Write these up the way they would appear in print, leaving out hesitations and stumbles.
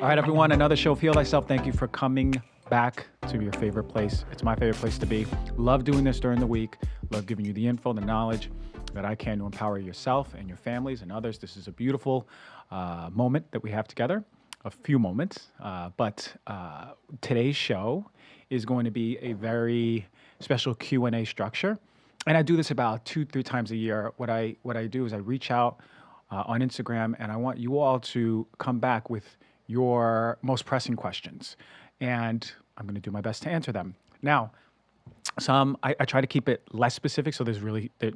All right, everyone, another show, Feel Thyself. Thank you for coming back to your favorite place. It's my favorite place to be. Love doing this during the week. Love giving you the info, the knowledge that I can to empower yourself and your families and others. This is a beautiful moment that we have together, a few moments. But today's show is going to be a very special Q&A structure. And I do this about 2-3 times a year. What I do is I reach out on Instagram, and I want you all to come back with your most pressing questions. And I'm going to do my best to answer them. Now, I try to keep it less specific. So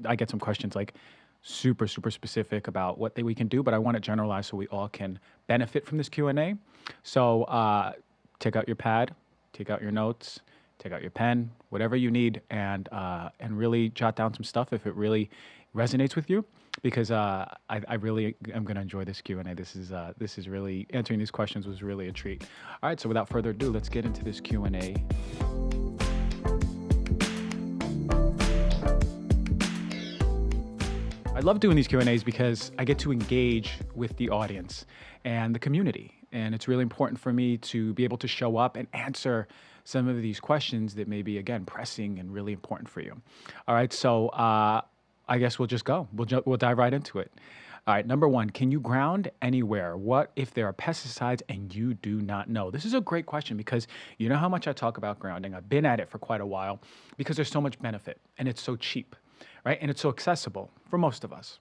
I get some questions like super specific about what we can do, but I want to generalize so we all can benefit from this Q&A. So take out your pad, take out your notes, take out your pen, whatever you need, and really jot down some stuff if it really resonates with you, because I really am going to enjoy this Q&A. This is really, answering these questions was really a treat. All right, so without further ado, let's get into this Q&A. I love doing these Q&As because I get to engage with the audience and the community. And it's really important for me to be able to show up and answer some of these questions that may be, again, pressing and really important for you. All right, so I guess we'll just go. We'll dive right into it. All right, number one, can you ground anywhere? What if there are pesticides and you do not know? This is a great question because you know how much I talk about grounding. I've been at it for quite a while because there's so much benefit and it's so cheap, right? And it's so accessible for most of us.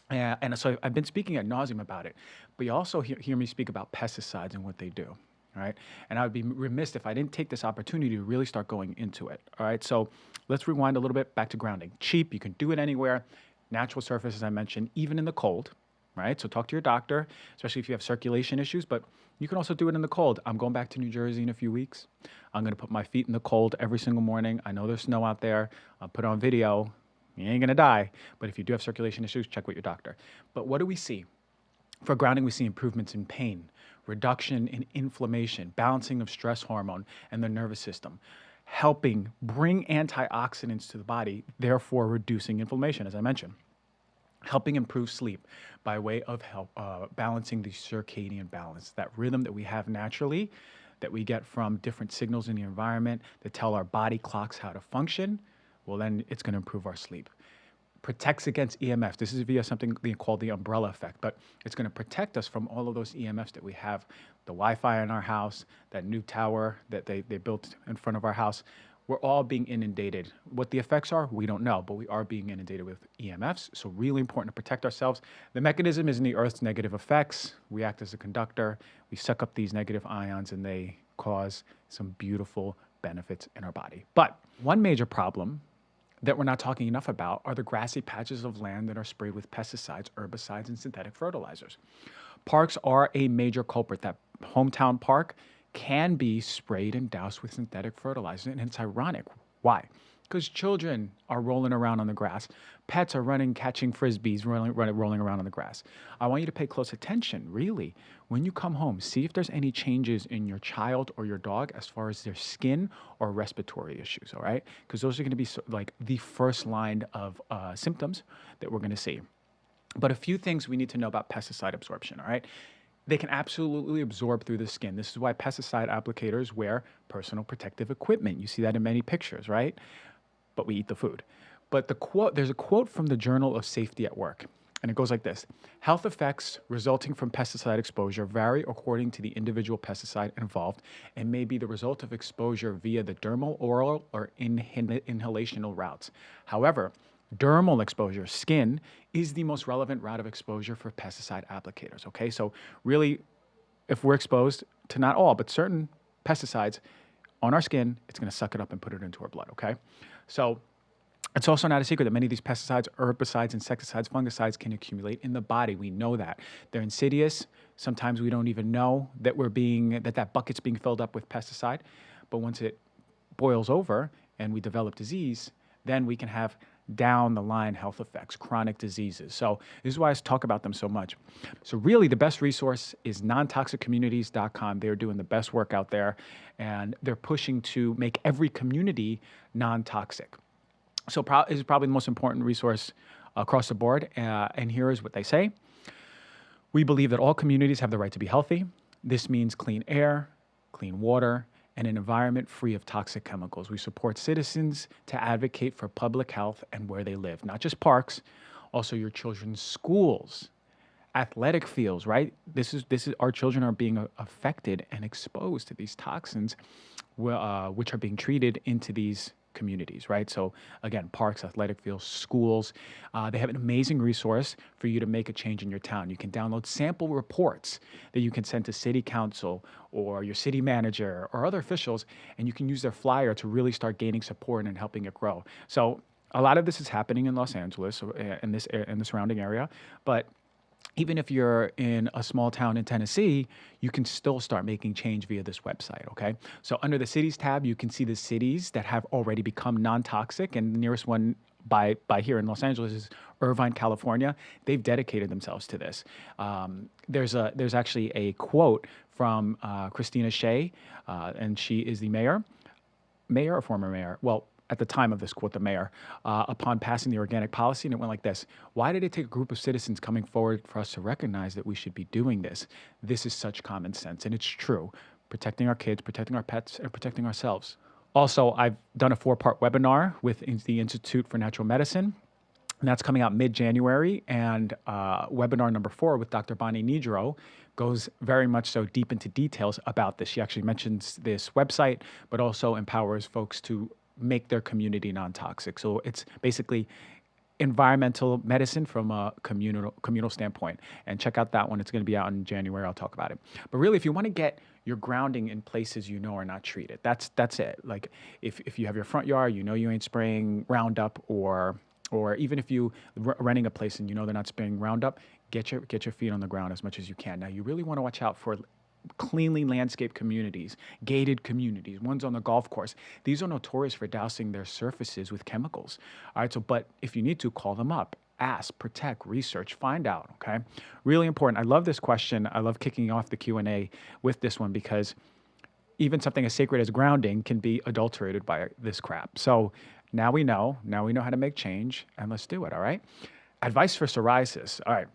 And so I've been speaking ad nauseum about it, but you also hear me speak about pesticides and what they do, right? And I would be remiss if I didn't take this opportunity to really start going into it, all right? So let's rewind a little bit back to grounding. Cheap, you can do it anywhere. Natural surface, as I mentioned, even in the cold, right? So talk to your doctor, especially if you have circulation issues, but you can also do it in the cold. I'm going back to New Jersey in a few weeks. I'm going to put my feet in the cold every single morning. I know there's snow out there. I'll put it on video. You ain't going to die. But if you do have circulation issues, check with your doctor. But what do we see? For grounding, we see improvements in pain, reduction in inflammation, balancing of stress hormone and the nervous system, helping bring antioxidants to the body, therefore reducing inflammation, as I mentioned, helping improve sleep by way of balancing the circadian balance, that rhythm that we have naturally, that we get from different signals in the environment that tell our body clocks how to function. Well, then it's going to improve our sleep. Protects against EMFs. This is via something called the umbrella effect, but it's going to protect us from all of those EMFs that we have. The Wi-Fi in our house, that new tower that they built in front of our house, we're all being inundated. What the effects are, we don't know, but we are being inundated with EMFs. So really important to protect ourselves. The mechanism is in the Earth's negative effects. We act as a conductor. We suck up these negative ions and they cause some beautiful benefits in our body. But one major problem that we're not talking enough about are the grassy patches of land that are sprayed with pesticides, herbicides, and synthetic fertilizers. Parks are a major culprit. That hometown park can be sprayed and doused with synthetic fertilizer, and it's ironic. Why? Because children are rolling around on the grass. Pets are running, catching frisbees, rolling around on the grass. I want you to pay close attention, really. When you come home, see if there's any changes in your child or your dog as far as their skin or respiratory issues, all right? Because those are going to be like the first line of symptoms that we're going to see. But a few things we need to know about pesticide absorption, all right? They can absolutely absorb through the skin. This is why pesticide applicators wear personal protective equipment. You see that in many pictures, right? But we eat the food. But there's a quote from the Journal of Safety at Work, and it goes like this: health effects resulting from pesticide exposure vary according to the individual pesticide involved and may be the result of exposure via the dermal, oral, or inhalational routes. However, dermal exposure, skin, is the most relevant route of exposure for pesticide applicators, okay? So really, if we're exposed to not all, but certain pesticides on our skin, it's gonna suck it up and put it into our blood, okay? So it's also not a secret that many of these pesticides, herbicides, insecticides, fungicides can accumulate in the body. We know that. They're insidious. Sometimes we don't even know that that bucket's being filled up with pesticide. But once it boils over and we develop disease, then we can have down the line health effects, chronic diseases. So this is why I talk about them so much. So really the best resource is nontoxiccommunities.com. They're doing the best work out there, and they're pushing to make every community non-toxic. So this is probably the most important resource across the board. And here is what they say. We believe that all communities have the right to be healthy. This means clean air, clean water, and an environment free of toxic chemicals. We support citizens to advocate for public health and where they live, not just parks, also your children's schools, athletic fields, right? This is our children are being affected and exposed to these toxins, which are being treated into these communities, right? So again, parks, athletic fields, schools, they have an amazing resource for you to make a change in your town. You can download sample reports that you can send to city council or your city manager or other officials, and you can use their flyer to really start gaining support and helping it grow. So a lot of this is happening in Los Angeles, in the surrounding area, but even if you're in a small town in Tennessee, you can still start making change via this website, okay? So under the cities tab, you can see the cities that have already become non-toxic, and the nearest one by here in Los Angeles is Irvine, California. They've dedicated themselves to this. There's actually a quote from Christina Shea, and she is the mayor or former mayor? Well, at the time of this quote, the mayor, upon passing the organic policy, and it went like this: why did it take a group of citizens coming forward for us to recognize that we should be doing this? This is such common sense, and it's true. Protecting our kids, protecting our pets, and protecting ourselves. Also, I've done a 4-part webinar with the Institute for Natural Medicine, and that's coming out mid-January. And webinar number 4 with Dr. Bonnie Nidro goes very much so deep into details about this. She actually mentions this website, but also empowers folks to make their community non-toxic. So it's basically environmental medicine from a communal standpoint. And check out that one. It's going to be out in January. I'll talk about it. But really, if you want to get your grounding in places you know are not treated, that's it. Like if you have your front yard, you know you ain't spraying Roundup, or even if you renting a place and you know they're not spraying Roundup, get your feet on the ground as much as you can. Now, you really want to watch out for cleanly landscaped communities, gated communities, ones on the golf course. These are notorious for dousing their surfaces with chemicals. All right, so but if you need to, call them up, ask, protect, research, find out, okay? Really important. I love this question. I love kicking off the Q&A with this one, because even something as sacred as grounding can be adulterated by this crap. So now we know how to make change, and let's do it, all right? Advice for psoriasis. All right.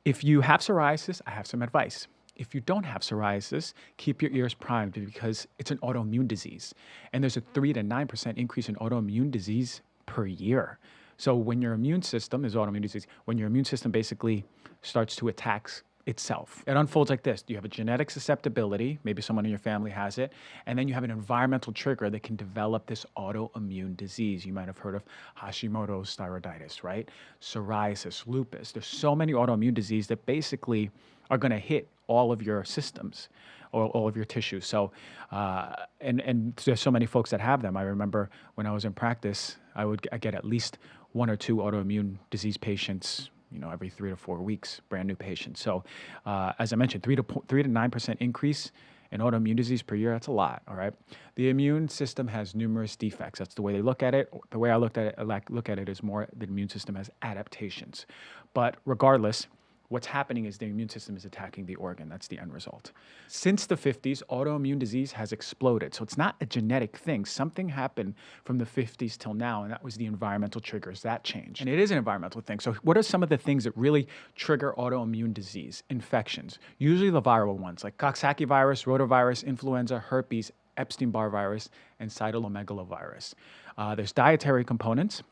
If you have psoriasis, I have some advice. If you don't have psoriasis, keep your ears primed, because it's an autoimmune disease. And there's a 3 to 9% increase in autoimmune disease per year. So when your immune system is autoimmune disease, when your immune system basically starts to attack itself, it unfolds like this. You have a genetic susceptibility, maybe someone in your family has it, and then you have an environmental trigger that can develop this autoimmune disease. You might have heard of Hashimoto's thyroiditis, right? Psoriasis, lupus. There's so many autoimmune diseases that basically are going to hit all of your systems, or all of your tissues. So, and there's so many folks that have them. I remember when I was in practice, I get at least 1 or 2 autoimmune disease patients, every 3 to 4 weeks, brand new patients. So, as I mentioned, 3 to 9% increase in autoimmune disease per year. That's a lot. All right. The immune system has numerous defects. That's the way they look at it. The way I look at it is more the immune system has adaptations. But regardless, what's happening is the immune system is attacking the organ. That's the end result. Since the 50s, autoimmune disease has exploded. So it's not a genetic thing. Something happened from the 50s till now, and that was the environmental triggers. That changed. And it is an environmental thing. So what are some of the things that really trigger autoimmune disease? Infections, usually the viral ones, like Coxsackie virus, rotavirus, influenza, herpes, Epstein-Barr virus, and cytomegalovirus. There's dietary components,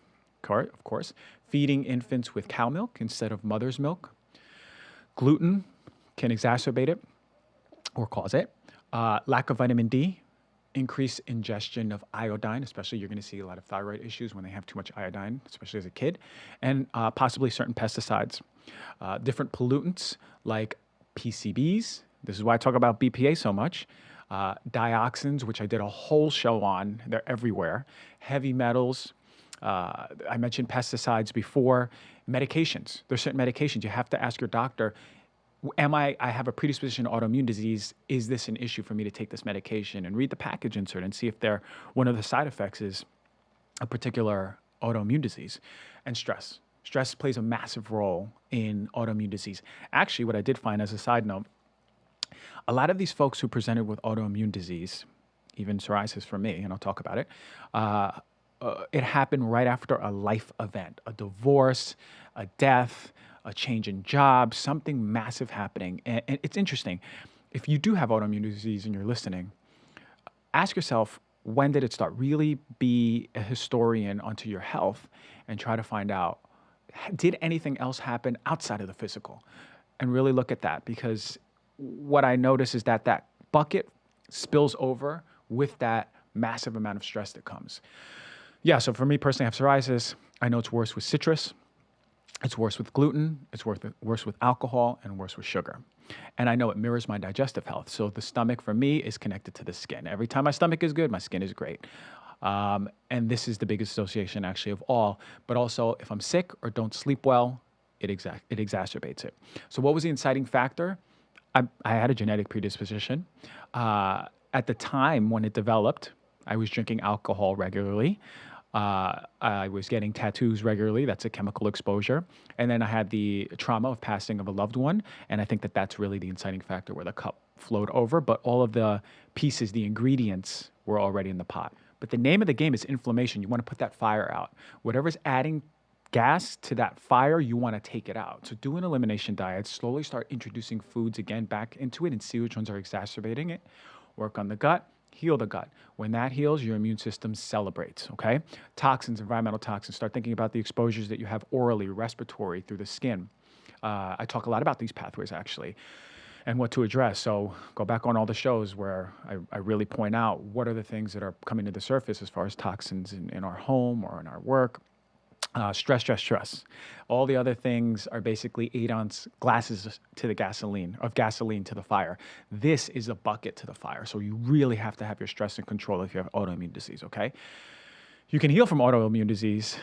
of course, feeding infants with cow milk instead of mother's milk. Gluten can exacerbate it or cause it. Lack of vitamin D, increased ingestion of iodine, especially you're going to see a lot of thyroid issues when they have too much iodine, especially as a kid, and possibly certain pesticides. Different pollutants like PCBs. This is why I talk about BPA so much. Dioxins, which I did a whole show on. They're everywhere. Heavy metals. I mentioned pesticides before. Medications. There's certain medications. You have to ask your doctor, I have a predisposition to autoimmune disease. Is this an issue for me to take this medication? And read the package insert and see if one of the side effects is a particular autoimmune disease. And stress. Stress plays a massive role in autoimmune disease. Actually, what I did find as a side note, a lot of these folks who presented with autoimmune disease, even psoriasis for me, and I'll talk about it, it happened right after a life event, a divorce, a death, a change in job, something massive happening. And it's interesting. if you do have autoimmune disease and you're listening, ask yourself, when did it start? Really be a historian onto your health and try to find out, did anything else happen outside of the physical? And really look at that, because what I notice is that that bucket spills over with that massive amount of stress that comes. Yeah, so for me personally, I have psoriasis. I know it's worse with citrus. It's worse with gluten, it's worse with alcohol, and worse with sugar. And I know it mirrors my digestive health. So the stomach for me is connected to the skin. Every time my stomach is good, my skin is great. And this is the biggest association actually of all. But also, if I'm sick or don't sleep well, it exacerbates it. So what was the inciting factor? I had a genetic predisposition. At the time when it developed, I was drinking alcohol regularly. I was getting tattoos regularly. That's a chemical exposure. And then I had the trauma of passing of a loved one. And I think that that's really the inciting factor where the cup flowed over. But all of the pieces, the ingredients were already in the pot. But the name of the game is inflammation. You want to put that fire out. Whatever's adding gas to that fire, you want to take it out. So do an elimination diet. Slowly start introducing foods again back into it and see which ones are exacerbating it. Work on the gut. Heal the gut. When that heals, your immune system celebrates, okay? Toxins, environmental toxins. Start thinking about the exposures that you have orally, respiratory, through the skin. I talk a lot about these pathways, actually, and what to address. So go back on all the shows where I really point out what are the things that are coming to the surface as far as toxins in our home or in our work. Stress. All the other things are basically 8-ounce glasses to the gasoline to the fire. This is a bucket to the fire. So you really have to have your stress in control if you have autoimmune disease, okay? You can heal from autoimmune disease,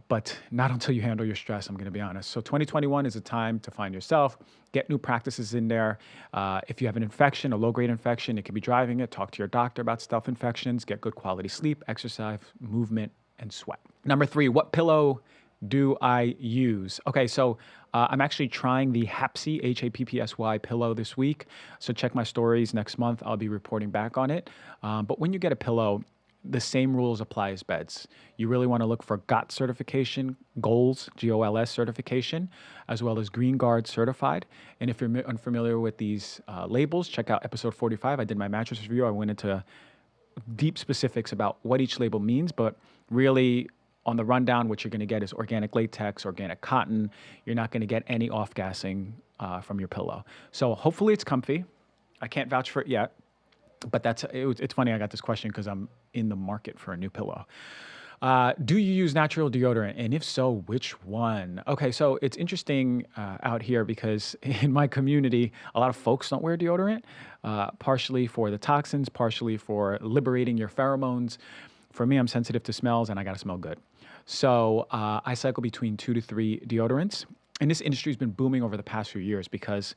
but not until you handle your stress, I'm going to be honest. So 2021 is a time to find yourself, get new practices in there. If you have an infection, a low-grade infection, it could be driving it. Talk to your doctor about stealth infections. Get good quality sleep, exercise, movement, and sweat. Number 3, what pillow do I use? Okay, so I'm actually trying the Hapsy, Happsy pillow this week. So check my stories next month. I'll be reporting back on it. But when you get a pillow, the same rules apply as beds. You really want to look for GOT certification, GOLS, GOLS certification, as well as Green Guard certified. And if you're unfamiliar with these labels, check out episode 45. I did my mattress review. I went into deep specifics about what each label means, but really on the rundown, what you're going to get is organic latex, organic cotton. You're not going to get any off-gassing from your pillow. So hopefully it's comfy. I can't vouch for it yet, but it's funny I got this question because I'm in the market for a new pillow. Do you use natural deodorant? And if so, which one? Okay, so it's interesting out here because in my community, a lot of folks don't wear deodorant, partially for the toxins, partially for liberating your pheromones. For me, I'm sensitive to smells and I got to smell good. So I cycle between 2 to 3 deodorants. And this industry has been booming over the past few years because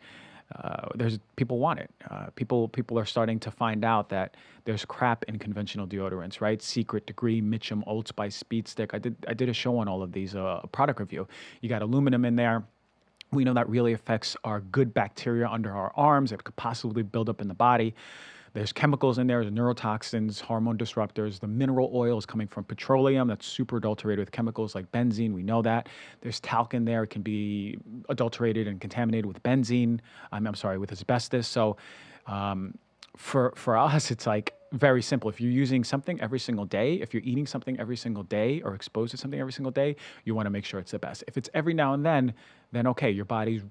people want it. People are starting to find out that there's crap in conventional deodorants, right? Secret Degree, Mitchum, Old Spice, Speed Stick. I did a show on all of these, a product review. You got aluminum in there. We know that really affects our good bacteria under our arms that could possibly build up in the body. There's chemicals in there, there's neurotoxins, hormone disruptors. The mineral oil is coming from petroleum that's super adulterated with chemicals like benzene. We know that. There's talc in there. It can be adulterated and contaminated with benzene. With asbestos. So for us, it's like very simple. If you're using something every single day, if you're eating something every single day or exposed to something every single day, you want to make sure it's the best. If it's every now and then okay, your body's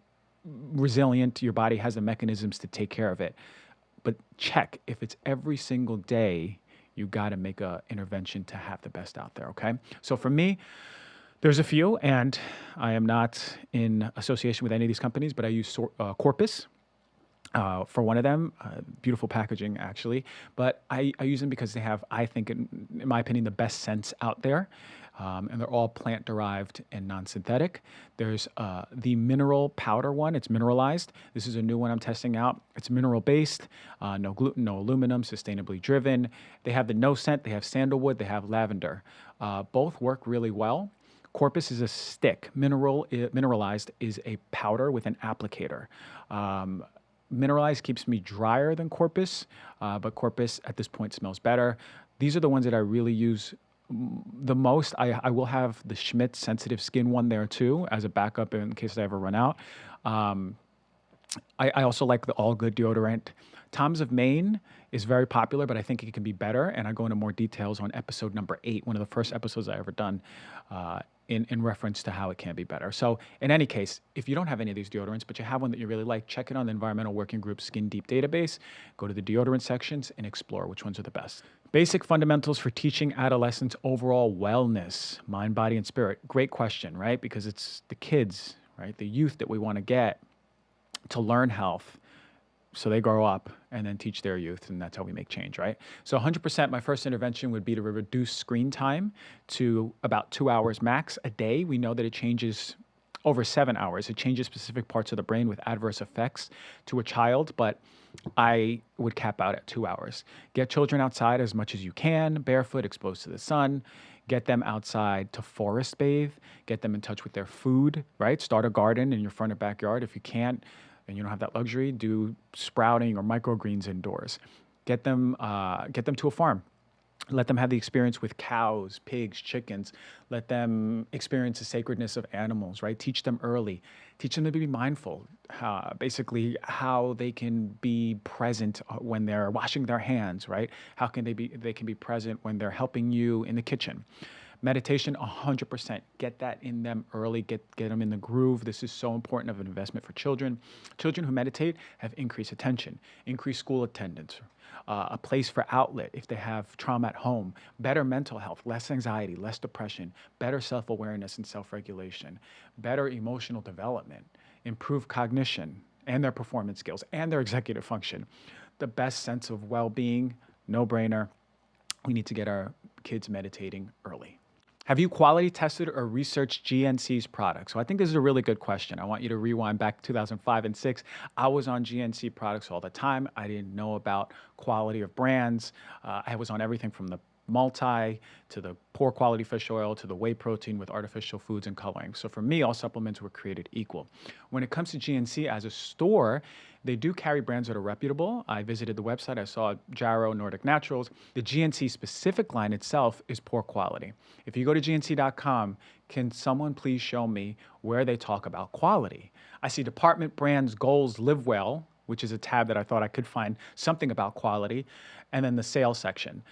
resilient. Your body has the mechanisms to take care of it. But check, if it's every single day, you got to make a intervention to have the best out there, okay? So for me, there's a few, and I am not in association with any of these companies, but I use Corpus for one of them. Beautiful packaging, actually. But I use them because they have, I think, in my opinion, the best scents out there. And they're all plant-derived and non-synthetic. There's the mineral powder one. It's mineralized. This is a new one I'm testing out. It's mineral-based, no gluten, no aluminum, sustainably driven. They have the no scent. They have sandalwood. They have lavender. Both work really well. Corpus is a stick. Mineralized is a powder with an applicator. Mineralized keeps me drier than Corpus, but Corpus at this point smells better. These are the ones that I really use the most. I will have the Schmidt sensitive skin one there too as a backup in case I ever run out. I also like the All Good deodorant. Tom's of Maine is very popular, but I think it can be better. And I go into more details on episode number 8, one of the first episodes I ever done, in reference to how it can be better. So in any case, if you don't have any of these deodorants, but you have one that you really like, check it on the Environmental Working Group Skin Deep database, go to the deodorant sections and explore which ones are the best. Basic fundamentals for teaching adolescents overall wellness, mind, body, and spirit. Great question, right? Because it's the kids, right? The youth that we want to get to learn health so they grow up and then teach their youth, and that's how we make change, right? So 100%, my first intervention would be to reduce screen time to about 2 hours max a day. We know that it changes over 7 hours. It changes specific parts of the brain with adverse effects to a child, but I would cap out at 2 hours. Get children outside as much as you can, barefoot, exposed to the sun. Get them outside to forest bathe. Get them in touch with their food, right? Start a garden in your front or backyard. If you can't, and you don't have that luxury, do sprouting or microgreens indoors. Get them to a farm. Let them have the experience with cows, pigs, chickens. Let them experience the sacredness of animals, right? Teach them early. Teach them to be mindful, basically how they can be present when they're washing their hands, right? How can they can be present when they're helping you in the kitchen. Meditation, 100%. Get that in them early. Get them in the groove. This is so important of an investment for children. Children who meditate have increased attention, increased school attendance, a place for outlet if they have trauma at home, better mental health, less anxiety, less depression, better self-awareness and self-regulation, better emotional development, improved cognition and their performance skills and their executive function. The best sense of well-being, no-brainer. We need to get our kids meditating early. Have you quality tested or researched GNC's products? So I think this is a really good question. I want you to rewind back to 2005 and 6. I was on GNC products all the time. I didn't know about quality of brands. I was on everything from the multi to the poor quality fish oil to the whey protein with artificial foods and coloring. So for me, all supplements were created equal. When it comes to GNC as a store, they do carry brands that are reputable. I visited the website. I saw Jarrow, Nordic Naturals. The GNC specific line itself is poor quality. If you go to gnc.com, can someone please show me where they talk about quality? I see department brands, goals, live well, which is a tab that I thought I could find something about quality, and then the sales section.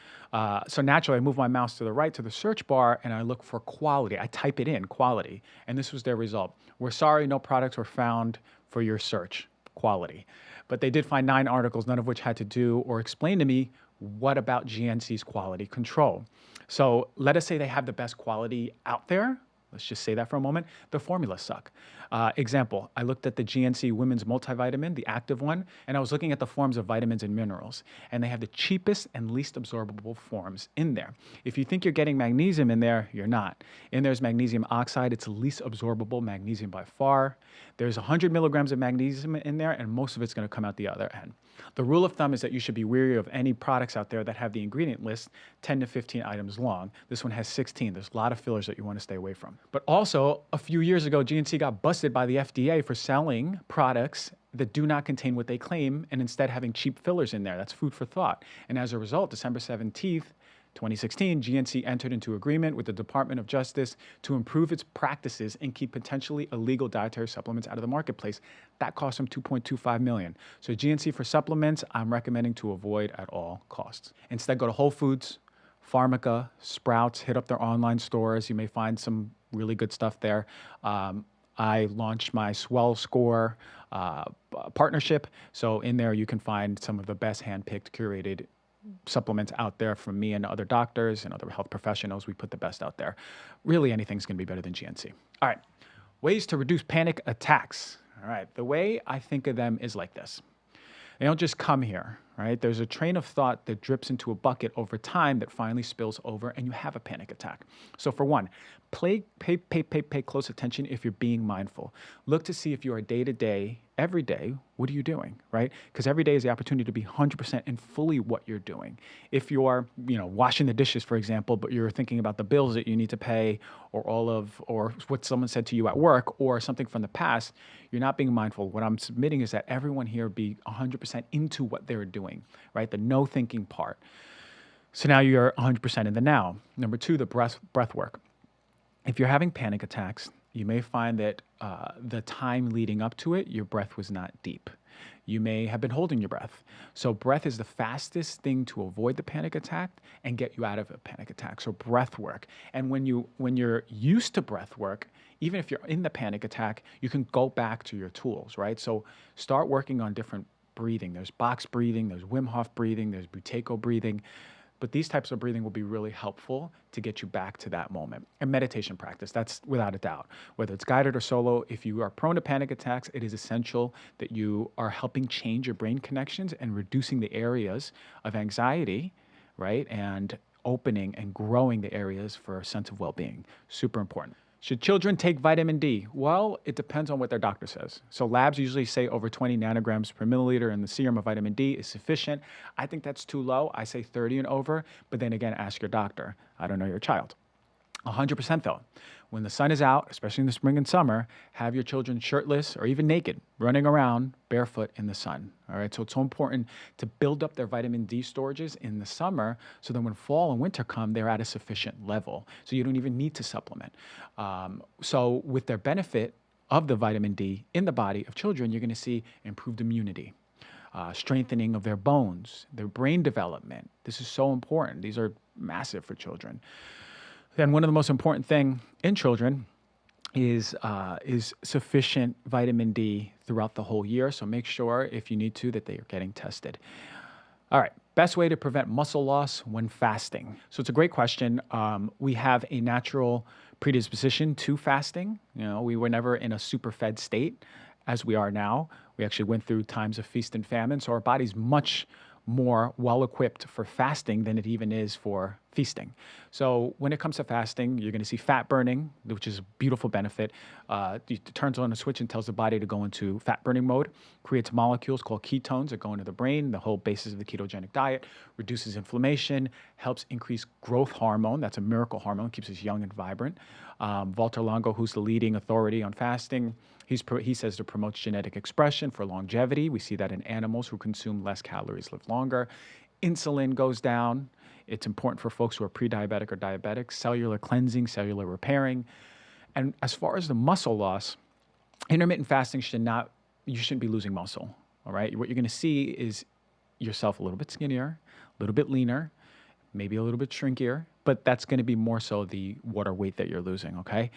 So naturally, I move my mouse to the right to the search bar, and I look for quality. I type it in, quality, and this was their result. We're sorry, no products were found for your search, quality. But they did find 9 articles, none of which had to do or explain to me what about GNC's quality control. So let us say they have the best quality out there. Let's just say that for a moment. The formulas suck. Example, I looked at the GNC Women's Multivitamin, the active one, and I was looking at the forms of vitamins and minerals. And they have the cheapest and least absorbable forms in there. If you think you're getting magnesium in there, you're not. In there's magnesium oxide. It's the least absorbable magnesium by far. There's 100 milligrams of magnesium in there, and most of it's going to come out the other end. The rule of thumb is that you should be wary of any products out there that have the ingredient list 10 to 15 items long. This one has 16. There's a lot of fillers that you want to stay away from. But also, a few years ago, GNC got busted by the FDA for selling products that do not contain what they claim and instead having cheap fillers in there. That's food for thought. And as a result, December 17th, 2016, GNC entered into agreement with the Department of Justice to improve its practices and keep potentially illegal dietary supplements out of the marketplace. That cost them $2.25 million. So GNC for supplements, I'm recommending to avoid at all costs. Instead, go to Whole Foods, Pharmaca, Sprouts, hit up their online stores. You may find some really good stuff there. I launched my Swell Score partnership. So in there, you can find some of the best handpicked, curated supplements out there from me and other doctors and other health professionals. We put the best out there. Really, anything's going to be better than GNC. All right. Ways to reduce panic attacks. All right. The way I think of them is like this. They don't just come here, right? There's a train of thought that drips into a bucket over time that finally spills over and you have a panic attack. So for one, pay close attention if you're being mindful. Look to see if you are day to day, every day, what are you doing, right? Because every day is the opportunity to be 100% and fully what you're doing. If you are, washing the dishes, for example, but you're thinking about the bills that you need to pay or what someone said to you at work or something from the past, you're not being mindful. What I'm submitting is that everyone here be 100% into what they're doing, right? The no thinking part. So now you're 100% in the now. Number 2, the breath work. If you're having panic attacks, you may find that the time leading up to it, your breath was not deep. You may have been holding your breath. So breath is the fastest thing to avoid the panic attack and get you out of a panic attack. So breath work. And when you're used to breath work, even if you're in the panic attack, you can go back to your tools, right? So start working on different breathing. There's box breathing, there's Wim Hof breathing, there's Buteyko breathing. But these types of breathing will be really helpful to get you back to that moment. And meditation practice, that's without a doubt. Whether it's guided or solo, if you are prone to panic attacks, it is essential that you are helping change your brain connections and reducing the areas of anxiety, right? And opening and growing the areas for a sense of well-being. Super important. Should children take vitamin D? Well, it depends on what their doctor says. So labs usually say over 20 nanograms per milliliter in the serum of vitamin D is sufficient. I think that's too low. I say 30 and over, but then again, ask your doctor. I don't know your child. 100% though. When the sun is out, especially in the spring and summer, have your children shirtless or even naked, running around barefoot in the sun. All right. So it's so important to build up their vitamin D storages in the summer so that when fall and winter come, they're at a sufficient level. So you don't even need to supplement. So with their benefit of the vitamin D in the body of children, you're going to see improved immunity, strengthening of their bones, their brain development. This is so important. These are massive for children. Then one of the most important thing in children is sufficient vitamin D throughout the whole year. So make sure if you need to that they are getting tested. All right. Best way to prevent muscle loss when fasting. So it's a great question. We have a natural predisposition to fasting. You know, we were never in a super fed state as we are now. We actually went through times of feast and famine. So our body's much more well-equipped for fasting than it even is for feasting. So when it comes to fasting, you're going to see fat burning, which is a beautiful benefit. It turns on a switch and tells the body to go into fat burning mode, creates molecules called ketones that go into the brain, the whole basis of the ketogenic diet, reduces inflammation, helps increase growth hormone. That's a miracle hormone, keeps us young and vibrant. Walter Longo, who's the leading authority on fasting, he says it promotes genetic expression for longevity. We see that in animals who consume less calories live longer. Insulin goes down. It's important for folks who are pre-diabetic or diabetic. Cellular cleansing, cellular repairing. And as far as the muscle loss, intermittent fasting you shouldn't be losing muscle, all right? What you're going to see is yourself a little bit skinnier, a little bit leaner, maybe a little bit shrinkier, but that's going to be more so the water weight that you're losing, okay?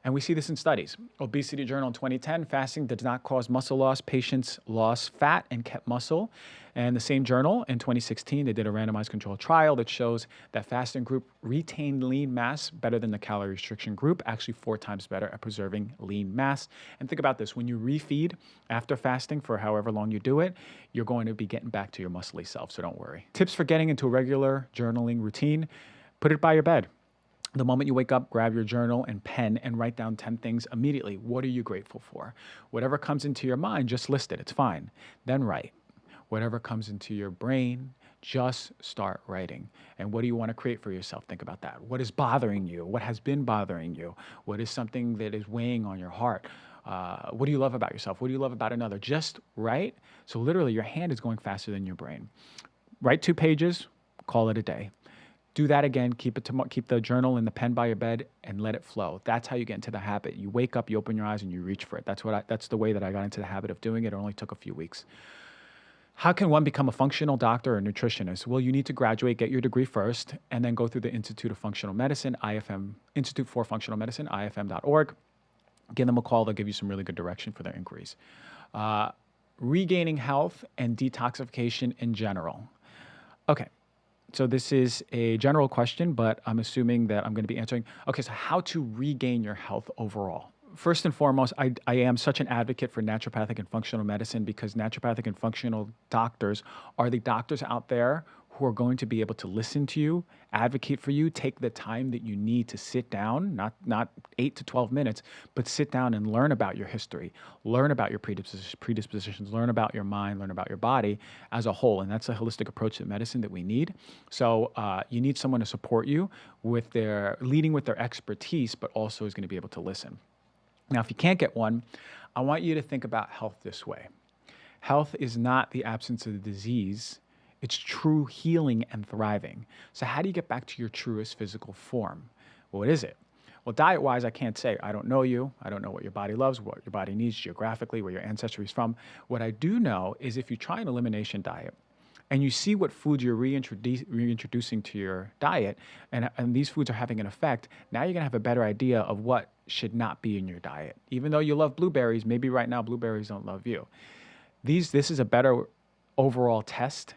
And we see this in studies. Obesity Journal in 2010, fasting did not cause muscle loss. Patients lost fat and kept muscle. And the same journal in 2016, they did a randomized controlled trial that shows that fasting group retained lean mass better than the calorie restriction group, actually 4 times better at preserving lean mass. And think about this, when you refeed after fasting for however long you do it, you're going to be getting back to your muscly self, so don't worry. Tips for getting into a regular journaling routine: put it by your bed. The moment you wake up, grab your journal and pen and write down 10 things immediately. What are you grateful for? Whatever comes into your mind, just list it. It's fine. Then write. Whatever comes into your brain, just start writing. And what do you want to create for yourself? Think about that. What is bothering you? What has been bothering you? What is something that is weighing on your heart? What do you love about yourself? What do you love about another? Just write. So literally your hand is going faster than your brain. Write 2 pages, call it a day. Do that again. Keep the journal and the pen by your bed and let it flow. That's how you get into the habit. You wake up, you open your eyes, and you reach for it. That's the way that I got into the habit of doing it. It only took a few weeks. How can one become a functional doctor or nutritionist? Well, you need to graduate, get your degree first, and then go through the Institute of Functional Medicine, IFM, Institute for Functional Medicine, ifm.org. Give them a call. They'll give you some really good direction for their inquiries. Regaining health and detoxification in general. Okay. So this is a general question, but I'm assuming that I'm going to be answering. Okay, so how to regain your health overall? First and foremost, I am such an advocate for naturopathic and functional medicine because naturopathic and functional doctors are the doctors out there who are going to be able to listen to you, advocate for you, take the time that you need to sit down, not 8 to 12 minutes, but sit down and learn about your history, learn about your predispositions, learn about your mind, learn about your body as a whole. And that's a holistic approach to medicine that we need. So you need someone to support you with leading with their expertise, but also is going to be able to listen. Now, if you can't get one, I want you to think about health this way. Health is not the absence of the disease. It's true healing and thriving. So how do you get back to your truest physical form? What is it? Well, diet-wise, I can't say. I don't know you. I don't know what your body loves, what your body needs geographically, where your ancestry is from. What I do know is if you try an elimination diet and you see what foods you're reintroducing to your diet, and these foods are having an effect, now you're going to have a better idea of what should not be in your diet. Even though you love blueberries, maybe right now blueberries don't love you. This is a better overall test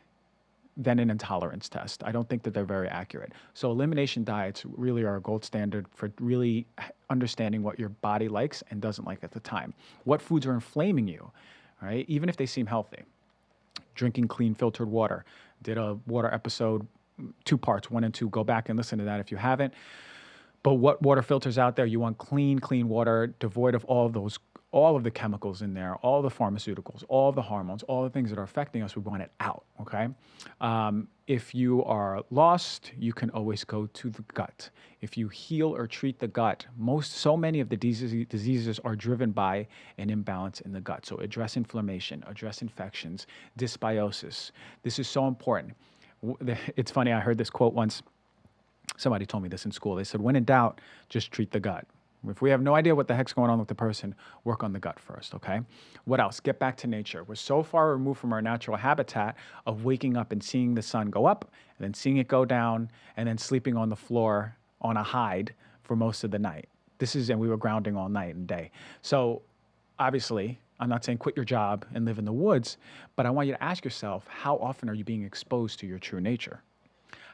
than an intolerance test. I don't think that they're very accurate. So elimination diets really are a gold standard for really understanding what your body likes and doesn't like at the time. What foods are inflaming you, right? Even if they seem healthy. Drinking clean filtered water. Did a water episode, 2 parts, 1 and 2. Go back and listen to that if you haven't. But what water filters out there? You want clean water, devoid of all of the chemicals in there, all the pharmaceuticals, all the hormones, all the things that are affecting us. We want it out, okay? If you are lost, you can always go to the gut. If you heal or treat the gut, so many of the diseases are driven by an imbalance in the gut. So address inflammation, address infections, dysbiosis. This is so important. It's funny, I heard this quote once. Somebody told me this in school. They said, when in doubt, just treat the gut. If we have no idea what the heck's going on with the person, work on the gut first, okay? What else? Get back to nature. We're so far removed from our natural habitat of waking up and seeing the sun go up, and then seeing it go down, and then sleeping on the floor on a hide for most of the night. And we were grounding all night and day. So obviously, I'm not saying quit your job and live in the woods, but I want you to ask yourself, how often are you being exposed to your true nature?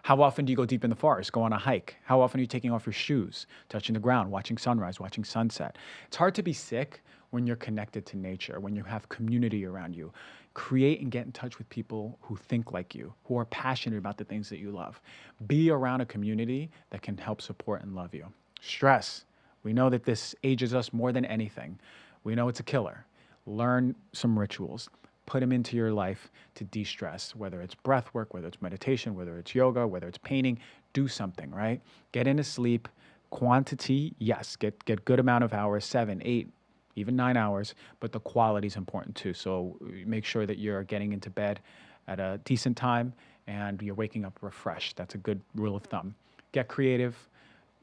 How often do you go deep in the forest, go on a hike? How often are you taking off your shoes, touching the ground, watching sunrise, watching sunset? It's hard to be sick when you're connected to nature, when you have community around you. Create and get in touch with people who think like you, who are passionate about the things that you love. Be around a community that can help support and love you. Stress. We know that this ages us more than anything. We know it's a killer. Learn some rituals. Put them into your life to de-stress, whether it's breath work, whether it's meditation, whether it's yoga, whether it's painting. Do something, right? Get into sleep. Quantity, yes, get good amount of hours, 7, 8, even 9 hours, but the quality is important too. So make sure that you're getting into bed at a decent time and you're waking up refreshed. That's a good rule of thumb. Get creative,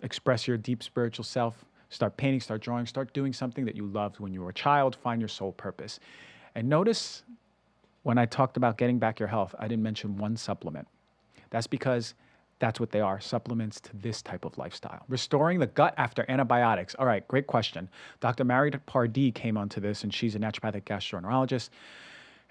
express your deep spiritual self, start painting, start drawing, start doing something that you loved when you were a child, find your soul purpose. And notice when I talked about getting back your health, I didn't mention one supplement. That's because that's what they are, supplements to this type of lifestyle. Restoring the gut after antibiotics. All right, great question. Dr. Mary Pardee came onto this, and she's a naturopathic gastroenterologist.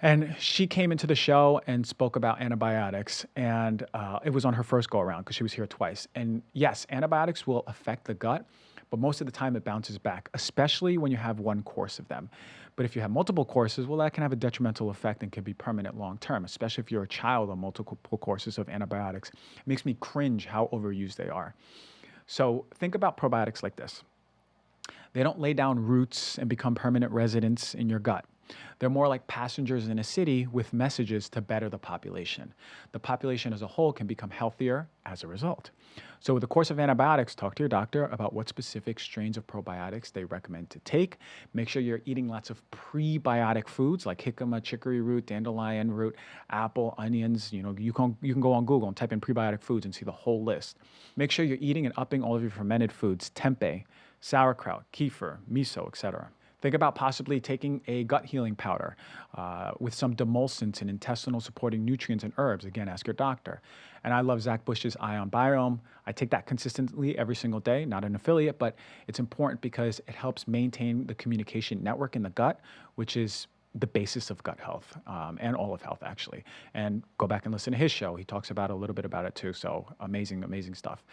And she came into the show and spoke about antibiotics, and it was on her first go around because she was here twice. And yes, antibiotics will affect the gut, but most of the time it bounces back, especially when you have one course of them. But if you have multiple courses, well, that can have a detrimental effect and can be permanent long-term, especially if you're a child on multiple courses of antibiotics. It makes me cringe how overused they are. So think about probiotics like this. They don't lay down roots and become permanent residents in your gut. They're more like passengers in a city with messages to better the population. The population as a whole can become healthier as a result. So with the course of antibiotics, talk to your doctor about what specific strains of probiotics they recommend to take. Make sure you're eating lots of prebiotic foods like jicama, chicory root, dandelion root, apple, onions. You can go on Google and type in prebiotic foods and see the whole list. Make sure you're eating and upping all of your fermented foods, tempeh, sauerkraut, kefir, miso, etc. Think about possibly taking a gut healing powder with some demulcents and intestinal supporting nutrients and herbs. Again, ask your doctor. And I love Zach Bush's Ion Biome. I take that consistently every single day, not an affiliate, but it's important because it helps maintain the communication network in the gut, which is the basis of gut health and all of health, actually. And go back and listen to his show. He talks about a little bit about it too. So amazing, amazing stuff.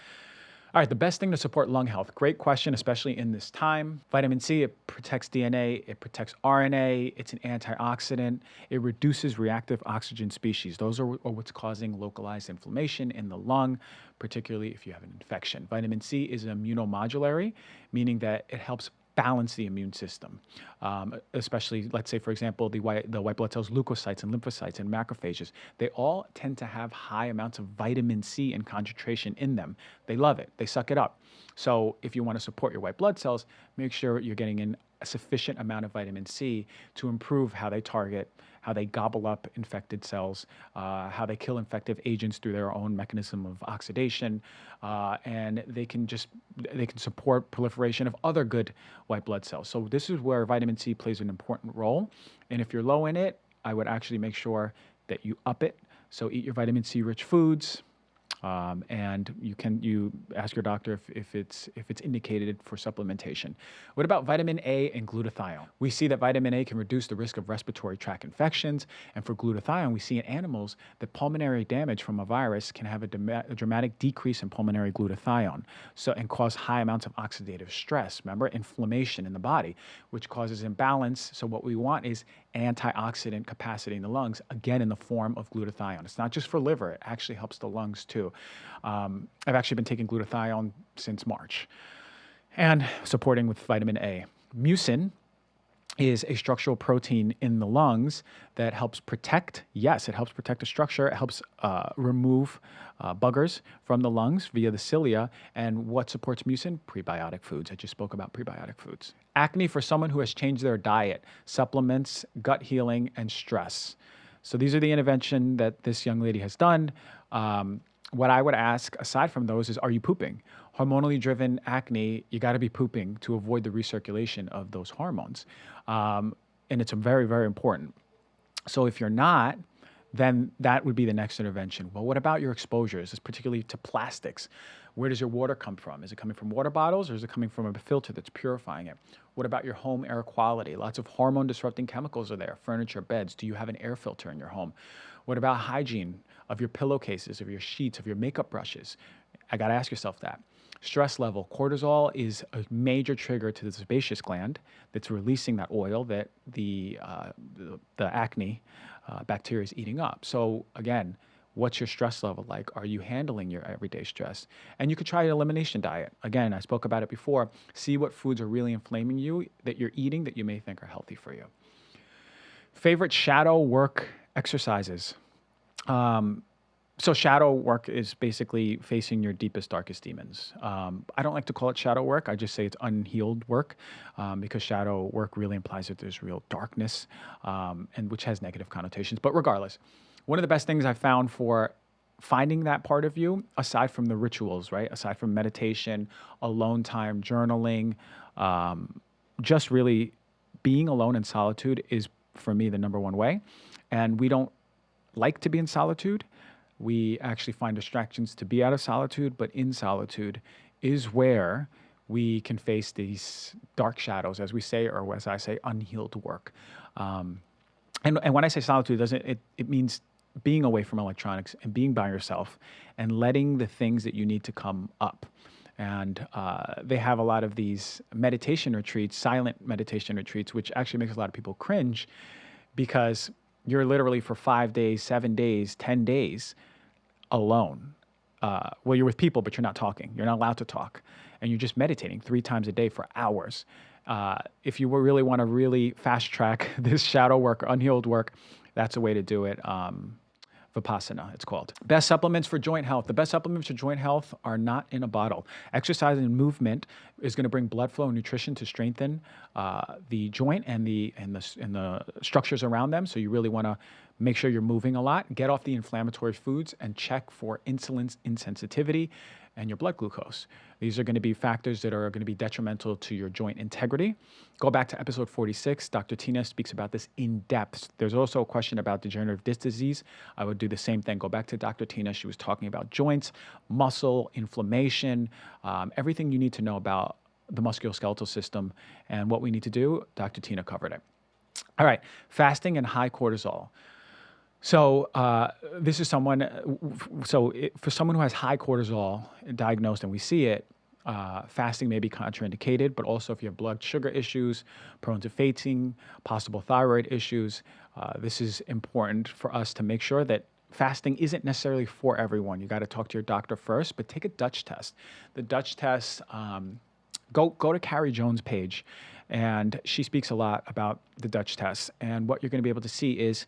All right, the best thing to support lung health. Great question, especially in this time. Vitamin C, it protects DNA, it protects RNA, it's an antioxidant, it reduces reactive oxygen species. Those are what's causing localized inflammation in the lung, particularly if you have an infection. Vitamin C is immunomodulatory, meaning that it helps balance the immune system, especially, let's say, for example, the white blood cells, leukocytes and lymphocytes and macrophages. They all tend to have high amounts of vitamin C in concentration in them. They love it. They suck it up. So if you want to support your white blood cells, make sure you're getting in a sufficient amount of vitamin C to improve how they target, how they gobble up infected cells, how they kill infective agents through their own mechanism of oxidation, and they can support proliferation of other good white blood cells. So this is where vitamin C plays an important role. And if you're low in it, I would actually make sure that you up it. So eat your vitamin C rich foods. And you ask your doctor if it's indicated for supplementation. What about vitamin A and glutathione? We see that vitamin A can reduce the risk of respiratory tract infections, and for glutathione, we see in animals that pulmonary damage from a virus can have a dramatic decrease in pulmonary glutathione, and cause high amounts of oxidative stress. Remember, inflammation in the body, which causes imbalance. So what we want is antioxidant capacity in the lungs, again in the form of glutathione. It's not just for liver; it actually helps the lungs too. I've actually been taking glutathione since March and supporting with vitamin A. Mucin is a structural protein in the lungs that helps protect, yes, it helps protect the structure. It helps remove buggers from the lungs via the cilia. And what supports mucin? Prebiotic foods. I just spoke about prebiotic foods. Acne for someone who has changed their diet, supplements, gut healing, and stress. So these are the intervention that this young lady has done. What I would ask, aside from those, is, are you pooping? Hormonally driven acne, you got to be pooping to avoid the recirculation of those hormones. And it's very, very important. So if you're not, then that would be the next intervention. Well, what about your exposures, particularly to plastics? Where does your water come from? Is it coming from water bottles, or is it coming from a filter that's purifying it? What about your home air quality? Lots of hormone disrupting chemicals are there. Furniture, beds. Do you have an air filter in your home? What about hygiene of your pillowcases, of your sheets, of your makeup brushes? I got to ask yourself that. Stress level. Cortisol is a major trigger to the sebaceous gland that's releasing that oil that the acne bacteria is eating up. So again, what's your stress level like? Are you handling your everyday stress? And you could try an elimination diet. Again, I spoke about it before. See what foods are really inflaming you that you're eating that you may think are healthy for you. Favorite shadow work exercises. So shadow work is basically facing your deepest, darkest demons. I don't like to call it shadow work. I just say it's unhealed work, because shadow work really implies that there's real darkness, and which has negative connotations. But regardless, one of the best things I found for finding that part of you, aside from the rituals, right? Aside from meditation, alone time, journaling, just really being alone in solitude is, for me, the number one way. And we don't like to be in solitude. We actually find distractions to be out of solitude, but in solitude is where we can face these dark shadows, as we say, or as I say, unhealed work. And when I say solitude, it means being away from electronics and being by yourself and letting the things that you need to come up. And they have a lot of these meditation retreats, silent meditation retreats, which actually makes a lot of people cringe, because you're literally for 5 days, 7 days, 10 days alone. Well, you're with people, but you're not talking. You're not allowed to talk. And you're just meditating 3 times a day for hours. If you really want to really fast track this shadow work or unhealed work, that's a way to do it. Vipassana, it's called. Best supplements for joint health. The best supplements for joint health are not in a bottle. Exercise and movement is going to bring blood flow and nutrition to strengthen the joint and the structures around them. So you really want to make sure you're moving a lot. Get off the inflammatory foods and check for insulin insensitivity and your blood glucose. These are going to be factors that are going to be detrimental to your joint integrity. Go back to episode 46. Dr. Tina speaks about this in depth. There's also a question about degenerative disc disease. I would do the same thing. Go back to Dr. Tina. She was talking about joints, muscle, inflammation, everything you need to know about the musculoskeletal system and what we need to do. Dr. Tina covered it. All right, fasting and high cortisol. So this is someone, for someone who has high cortisol diagnosed and we see it, fasting may be contraindicated, but also if you have blood sugar issues, prone to fainting, possible thyroid issues, this is important for us to make sure that fasting isn't necessarily for everyone. You got to talk to your doctor first, but take a Dutch test. The Dutch test, go to Carrie Jones' page, and she speaks a lot about the Dutch test. And what you're going to be able to see is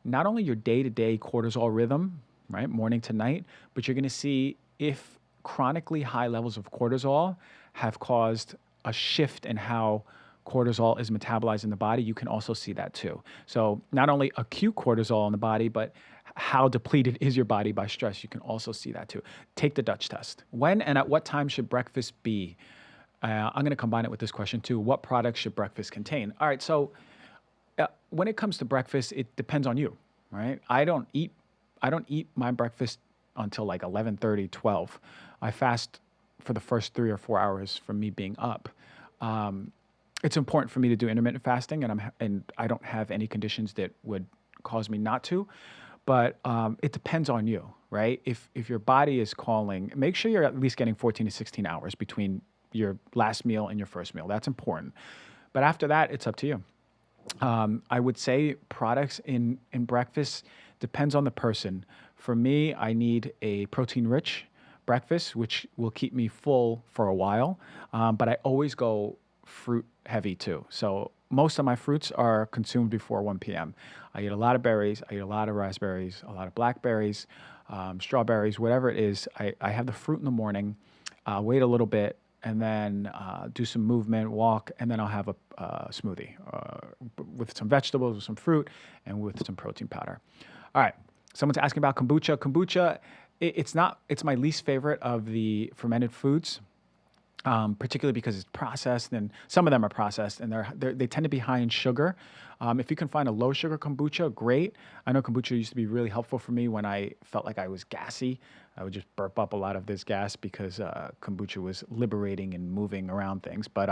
not only your day-to-day cortisol rhythm, right, morning to night, but you're going to see if chronically high levels of cortisol have caused a shift in how cortisol is metabolized in the body, you can also see that too. So not only acute cortisol in the body, but how depleted is your body by stress, you can also see that too. Take the Dutch test. When and at what time should breakfast be? I'm going to combine it with this question too. What products should breakfast contain? All right, so when it comes to breakfast, it depends on you, right? I don't eat my breakfast until like 11:30, 12. I fast for the first 3 or 4 hours from me being up. It's important for me to do intermittent fasting, and I don't have any conditions that would cause me not to. But it depends on you, right? If your body is calling, make sure you're at least getting 14 to 16 hours between your last meal and your first meal. That's important. But after that, it's up to you. I would say products in breakfast depends on the person. For me, I need a protein-rich breakfast, which will keep me full for a while. But I always go fruit heavy too. So most of my fruits are consumed before 1 p.m. I eat a lot of berries. I eat a lot of raspberries, a lot of blackberries, strawberries, whatever it is. I have the fruit in the morning, wait a little bit, and then do some movement, walk, and then I'll have a smoothie with some vegetables, with some fruit, and with some protein powder. All right. Someone's asking about kombucha. Kombucha, it's my least favorite of the fermented foods. Particularly because it's processed, and some of them are processed, and they tend to be high in sugar. If you can find a low sugar kombucha, great. I know kombucha used to be really helpful for me when I felt like I was gassy. I would just burp up a lot of this gas because kombucha was liberating and moving around things. But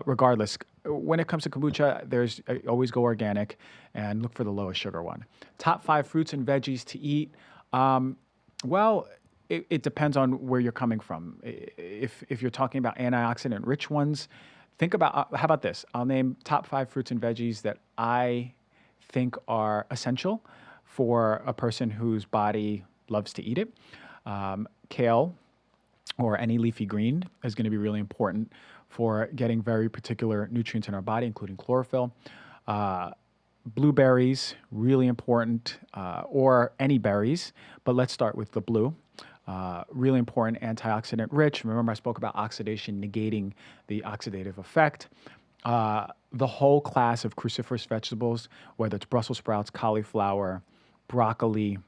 regardless, when it comes to kombucha, I always go organic and look for the lowest sugar one. Top 5 fruits and veggies to eat. Well, it depends on where you're coming from. If you're talking about antioxidant-rich ones, think about, how about this? I'll name top 5 fruits and veggies that I think are essential for a person whose body loves to eat it. Kale, or any leafy green, is going to be really important for getting very particular nutrients in our body, including chlorophyll. Blueberries, really important, or any berries, but let's start with the blue. Really important, antioxidant rich. Remember, I spoke about oxidation negating the oxidative effect. The whole class of cruciferous vegetables, whether it's Brussels sprouts, cauliflower, broccoli,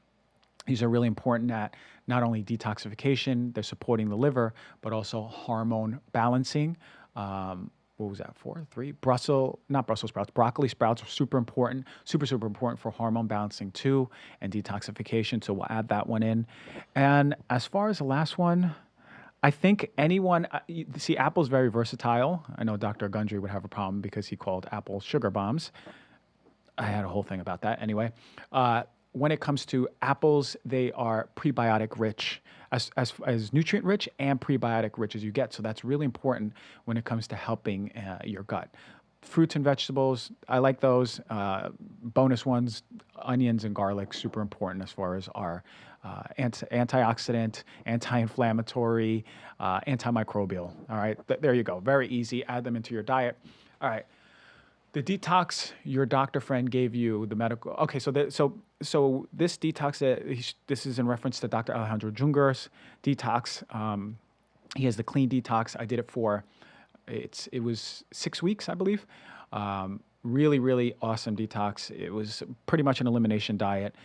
these are really important at not only detoxification, they're supporting the liver, but also hormone balancing. What was that, 4, 3? Not Brussels sprouts, broccoli sprouts are super important, super important for hormone balancing too, and detoxification. So we'll add that one in. And as far as the last one, I think see, apple's very versatile. I know Dr. Gundry would have a problem because he called apple sugar bombs. I had a whole thing about that anyway. When it comes to apples, they are prebiotic rich, as nutrient rich and prebiotic rich as you get. So that's really important when it comes to helping your gut. Fruits and vegetables, I like those. Bonus ones, onions and garlic, super important as far as our antioxidant, anti-inflammatory, antimicrobial. All right, there you go. Very easy. Add them into your diet. All right. The detox your doctor friend gave you, the medical. Okay, so this detox, this is in reference to Dr. Alejandro Junger's detox. He has the clean detox. I did it for, it was 6 weeks, I believe. Really, really awesome detox. It was pretty much an elimination diet.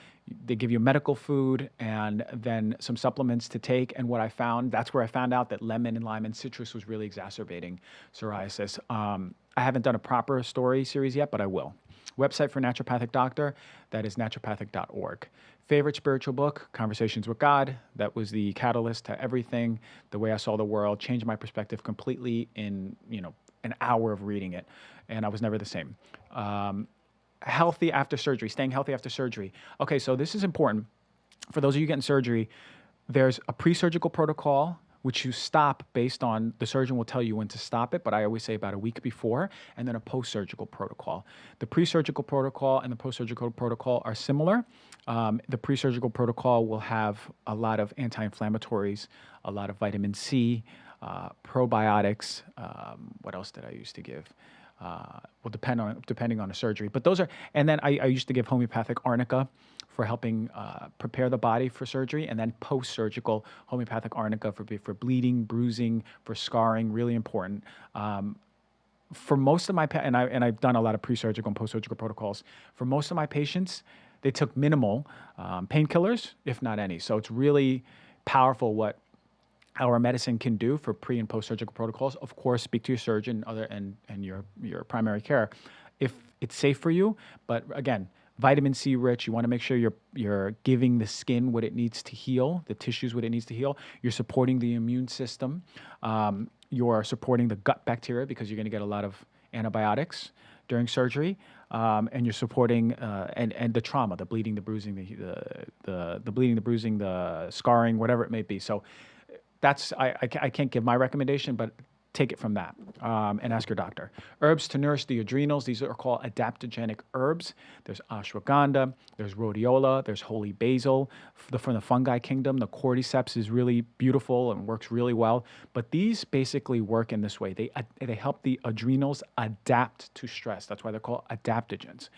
They give you medical food and then some supplements to take. And what I found, that's where I found out that lemon and lime and citrus was really exacerbating psoriasis. I haven't done a proper story series yet, but I will. Website for naturopathic doctor, that is naturopathic.org. Favorite spiritual book, Conversations with God. That was the catalyst to everything, the way I saw the world, changed my perspective completely in, an hour of reading it. And I was never the same. Healthy after surgery, staying healthy after surgery. Okay, so this is important. For those of you getting surgery, there's a pre-surgical protocol, which you stop based on, the surgeon will tell you when to stop it, but I always say about a week before, and then a post-surgical protocol. The pre-surgical protocol and the post-surgical protocol are similar. The pre-surgical protocol will have a lot of anti-inflammatories, a lot of vitamin C, probiotics. What else did I used to give? Will depending on the surgery, but those are, and then I used to give homeopathic arnica for helping prepare the body for surgery, and then post-surgical homeopathic arnica for bleeding, bruising, for scarring, really important. For most of my I've done a lot of pre-surgical and post-surgical protocols. For most of my patients, they took minimal painkillers, if not any. So it's really powerful what our medicine can do for pre and post-surgical protocols. Of course, speak to your surgeon, and your primary care if it's safe for you. But again, vitamin C rich. You want to make sure you're giving the skin what it needs to heal, the tissues what it needs to heal. You're supporting the immune system. You're supporting the gut bacteria because you're going to get a lot of antibiotics during surgery, and you're supporting and the trauma, the bleeding, the bruising, the bleeding, the bruising, the scarring, whatever it may be. So that's I can't give my recommendation, but take it from that and ask your doctor. Herbs to nourish the adrenals. These are called adaptogenic herbs. There's ashwagandha, there's rhodiola, there's holy basil. From the fungi kingdom, the cordyceps is really beautiful and works really well. But these basically work in this way. They help the adrenals adapt to stress. That's why they're called adaptogens.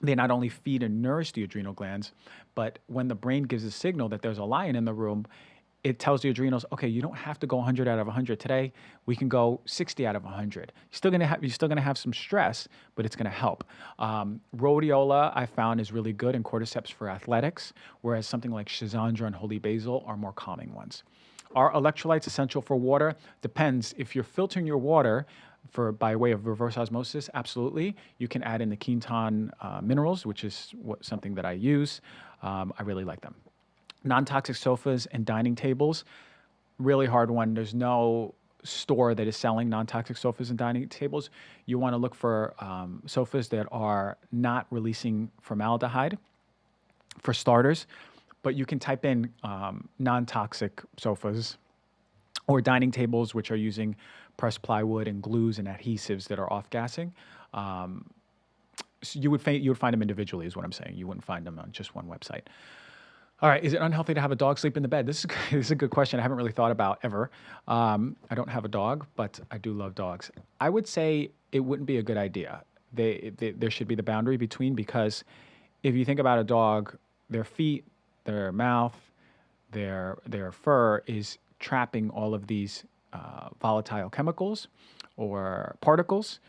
They not only feed and nourish the adrenal glands, but when the brain gives a signal that there's a lion in the room, it tells the adrenals, okay, you don't have to go 100 out of 100 today. We can go 60 out of 100. You're still gonna have some stress, but it's gonna help. Rhodiola I found is really good, and cordyceps for athletics, whereas something like schizandra and holy basil are more calming ones. Are electrolytes essential for water? Depends. If you're filtering your water by way of reverse osmosis, absolutely. You can add in the Quinton minerals, which is something that I use. I really like them. Non-toxic sofas and dining tables, really hard one. There's no store that is selling non-toxic sofas and dining tables. You want to look for sofas that are not releasing formaldehyde, for starters. But you can type in non-toxic sofas or dining tables, which are using pressed plywood and glues and adhesives that are off-gassing. So you would find them individually, is what I'm saying. You wouldn't find them on just one website. All right, is it unhealthy to have a dog sleep in the bed? This is a good question. I haven't really thought about ever. I don't have a dog, but I do love dogs. I would say it wouldn't be a good idea. There should be the boundary between, because if you think about a dog, their feet, their mouth, their fur is trapping all of these volatile chemicals or particles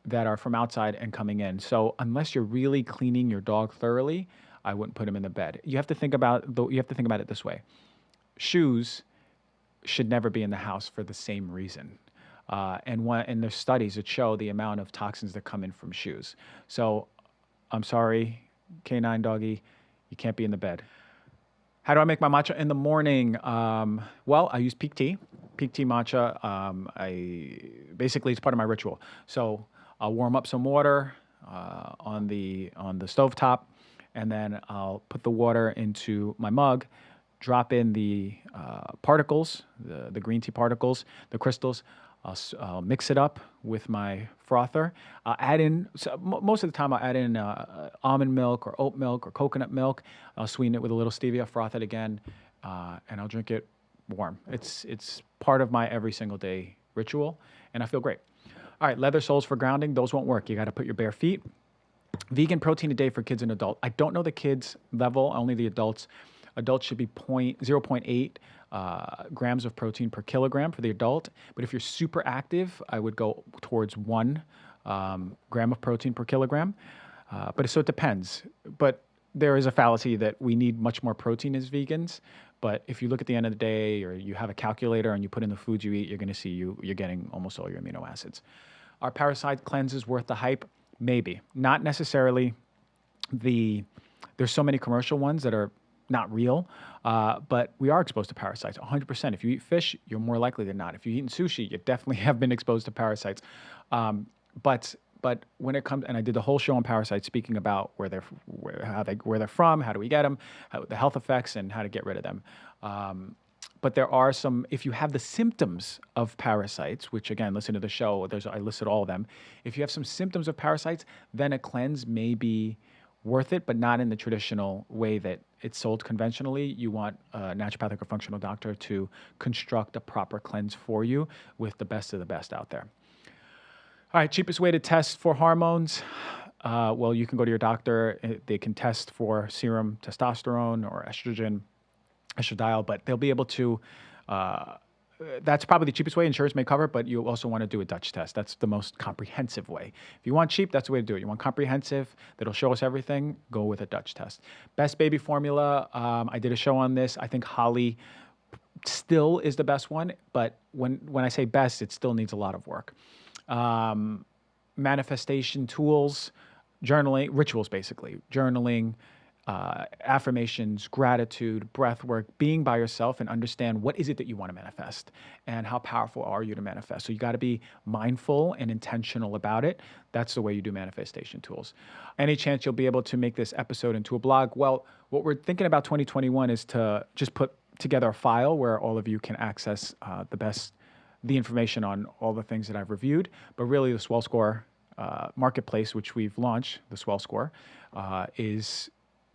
that are from outside and coming in. So unless you're really cleaning your dog thoroughly, I wouldn't put him in the bed. You have to think about it this way. Shoes should never be in the house for the same reason. And there's studies that show the amount of toxins that come in from shoes. So I'm sorry, canine doggy, you can't be in the bed. How do I make my matcha in the morning? Well, I use peak tea matcha. Basically it's part of my ritual. So I'll warm up some water on the stovetop, and then I'll put the water into my mug, drop in the particles, the green tea particles, the crystals. I'll mix it up with my frother. I'll add in, most of the time I'll add in almond milk or oat milk or coconut milk. I'll sweeten it with a little stevia, froth it again, and I'll drink it warm. It's part of my every single day ritual, and I feel great. All right, leather soles for grounding, those won't work. You got to put your bare feet. Vegan protein a day for kids and adults. I don't know the kids level, only the adults. Adults should be 0.8 grams of protein per kilogram for the adult. But if you're super active, I would go towards 1 gram of protein per kilogram. So it depends. But there is a fallacy that we need much more protein as vegans. But if you look at the end of the day, or you have a calculator and you put in the foods you eat, you're going to see you're getting almost all your amino acids. Are parasite cleanses worth the hype? Maybe. Not necessarily. There's so many commercial ones that are not real, but we are exposed to parasites 100%. If you eat fish, you're more likely than not. If you eat sushi, you definitely have been exposed to parasites. But when it comes, and I did the whole show on parasites, speaking about where they're from, how do we get them, the health effects, and how to get rid of them. But there are some, if you have the symptoms of parasites, which again, listen to the show, I listed all of them. If you have some symptoms of parasites, then a cleanse may be worth it, but not in the traditional way that it's sold conventionally. You want a naturopathic or functional doctor to construct a proper cleanse for you with the best of the best out there. All right, cheapest way to test for hormones. Well, you can go to your doctor. They can test for serum testosterone or estrogen, estradiol, but they'll be able to that's probably the cheapest way. Insurance may cover it, but you also want to do a Dutch test. That's the most comprehensive way. If you want cheap, that's the way to do it. You want comprehensive, that'll show us everything, go with a Dutch test. Best baby formula, I did a show on this. I think Holly still is the best one, but when I say best, it still needs a lot of work. Manifestation tools, journaling, rituals basically, journaling, affirmations, gratitude, breath work, being by yourself and understand what is it that you want to manifest and how powerful are you to manifest. So you got to be mindful and intentional about it. That's the way you do manifestation tools. Any chance you'll be able to make this episode into a blog? Well, what we're thinking about 2021 is to just put together a file where all of you can access the information on all the things that I've reviewed. But really the Swell Score marketplace, which we've launched, the Swell Score, is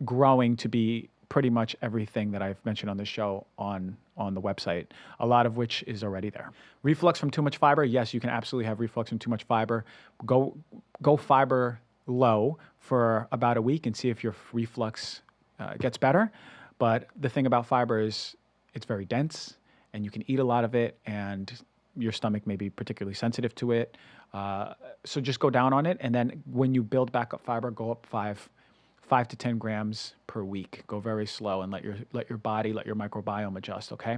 growing to be pretty much everything that I've mentioned on this show on the website, a lot of which is already there. Reflux from too much fiber. Yes, you can absolutely have reflux from too much fiber. Go fiber low for about a week and see if your reflux gets better. But the thing about fiber is it's very dense and you can eat a lot of it and your stomach may be particularly sensitive to it. So just go down on it. And then when you build back up fiber, go up 5 to 10 grams per week. Go very slow and let your body, let your microbiome adjust, okay?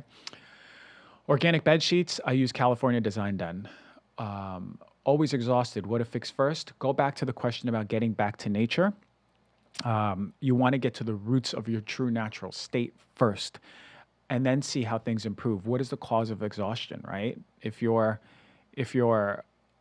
Organic bed sheets, I use California Design Den. Always exhausted, what to fix first? Go back to the question about getting back to nature. You want to get to the roots of your true natural state first and then see how things improve. What is the cause of exhaustion, right? If you're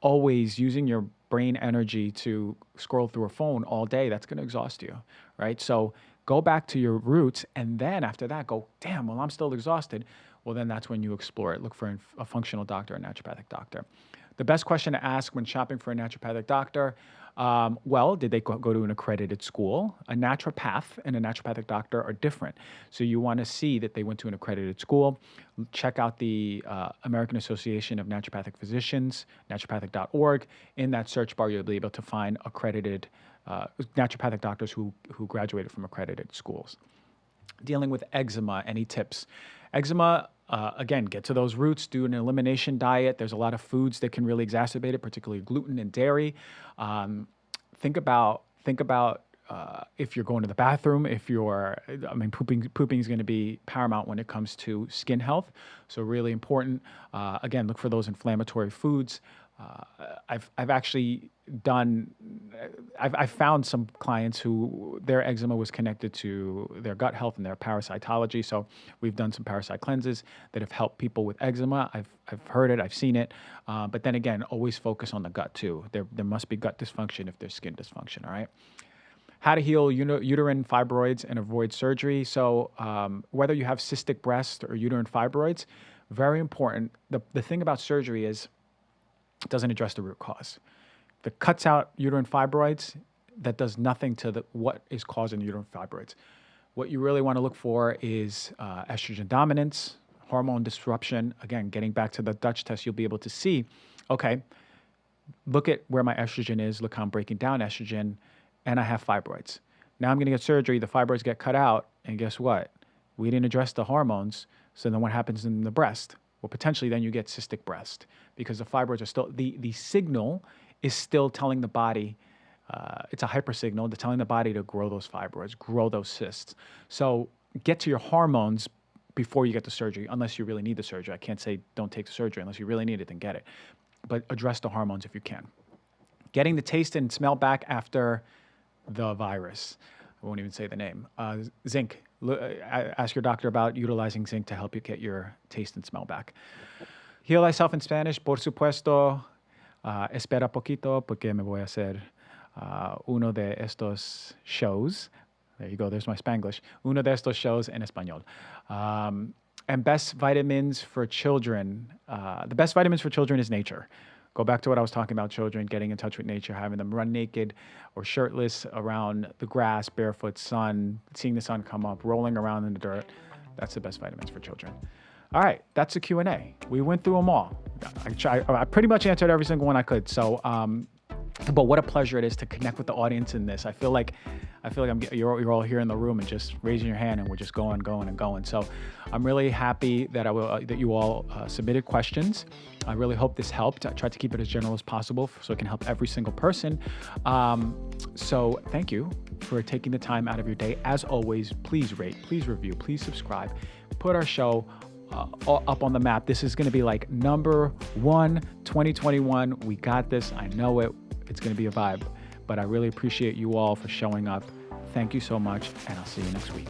always using your brain energy to scroll through a phone all day, that's going to exhaust you, right? So go back to your roots and then after that go, damn, well, I'm still exhausted. Well, then that's when you explore it. Look for a functional doctor, a naturopathic doctor. The best question to ask when shopping for a naturopathic doctor, well, did they go to an accredited school? A naturopath and a naturopathic doctor are different. So you want to see that they went to an accredited school. Check out the American Association of Naturopathic Physicians, naturopathic.org. In that search bar, you'll be able to find accredited naturopathic doctors who graduated from accredited schools. Dealing with eczema, any tips? Eczema, again, get to those roots, do an elimination diet. There's a lot of foods that can really exacerbate it, particularly gluten and dairy. Think about if you're going to the bathroom, pooping is going to be paramount when it comes to skin health. So really important. Again, look for those inflammatory foods. I've found some clients who their eczema was connected to their gut health and their parasitology. So we've done some parasite cleanses that have helped people with eczema. I've heard it, I've seen it. But then again, always focus on the gut too. There must be gut dysfunction if there's skin dysfunction, all right? How to heal uterine fibroids and avoid surgery. So whether you have cystic breast or uterine fibroids, very important. The thing about surgery is it doesn't address the root cause. If it cuts out uterine fibroids, that does nothing to what is causing uterine fibroids. What you really want to look for is estrogen dominance, hormone disruption. Again, getting back to the Dutch test, you'll be able to see, okay, look at where my estrogen is, look how I'm breaking down estrogen, and I have fibroids. Now I'm going to get surgery, the fibroids get cut out, and guess what? We didn't address the hormones, so then what happens in the breast? Well, potentially then you get cystic breast because the fibroids are still, the signal is still telling the body, it's a hypersignal, they're telling the body to grow those fibroids, grow those cysts. So get to your hormones before you get the surgery, unless you really need the surgery. I can't say don't take the surgery unless you really need it, then get it. But address the hormones if you can. Getting the taste and smell back after the virus. I won't even say the name. Zinc. Ask your doctor about utilizing zinc to help you get your taste and smell back. Heal thyself in Spanish, por supuesto. Espera poquito porque me voy a hacer uno de estos shows. There you go, there's my Spanglish. Uno de estos shows en español. And best vitamins for children. The best vitamins for children is nature. Go back to what I was talking about, children getting in touch with nature, having them run naked or shirtless around the grass, barefoot, sun, seeing the sun come up, rolling around in the dirt. That's the best vitamins for children. All right, that's the Q&A. We went through them all. I pretty much answered every single one I could. So But what a pleasure it is to connect with the audience in this. I feel like you're all here in the room and just raising your hand, and we're just going. So I'm really happy that that you all submitted questions. I really hope this helped. I tried to keep it as general as possible so it can help every single person. So thank you for taking the time out of your day. As always, please rate, please review, please subscribe. Put our show up on the map. This is going to be like number 1 2021. We got this. I know it. It's going to be a vibe, but I really appreciate you all for showing up. Thank you so much, and I'll see you next week.